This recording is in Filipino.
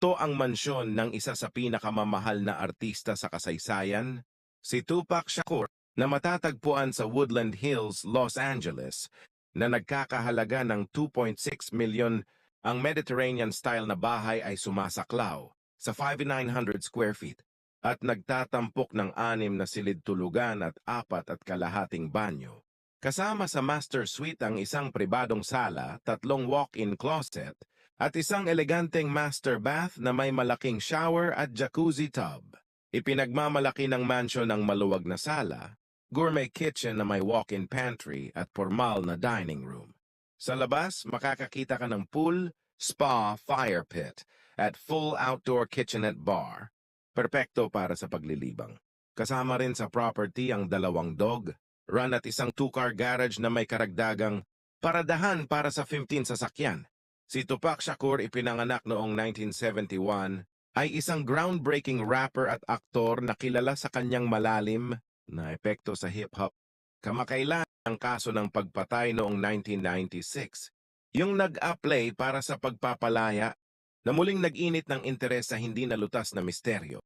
Ito ang mansyon ng isa sa pinakamamahal na artista sa kasaysayan, si Tupac Shakur, na matatagpuan sa Woodland Hills, Los Angeles, na nagkakahalaga ng 2.6 milyon. Ang Mediterranean-style na bahay ay sumasaklaw sa 5,900 square feet at nagtatampok ng 6 na silid tulugan at 4.5 banyo. Kasama sa master suite ang isang pribadong sala, 3 walk-in closet, at isang eleganteng master bath na may malaking shower at jacuzzi tub. Ipinagmamalaki ng mansion ang maluwag na sala, gourmet kitchen na may walk-in pantry at formal na dining room. Sa labas, makakakita ka ng pool, spa, fire pit, at full outdoor kitchenette bar. Perpekto para sa paglilibang. Kasama rin sa property ang 2 dog, run at isang 2-car garage na may karagdagang paradahan para sa 15 sasakyan. Si Tupac Shakur, ipinanganak noong 1971, ay isang groundbreaking rapper at aktor na kilala sa kanyang malalim na epekto sa hip-hop. Kamakailan ang kaso ng pagpatay noong 1996, yung nag-apply para sa pagpapalaya na muling nag-init ng interes sa hindi nalutas na misteryo.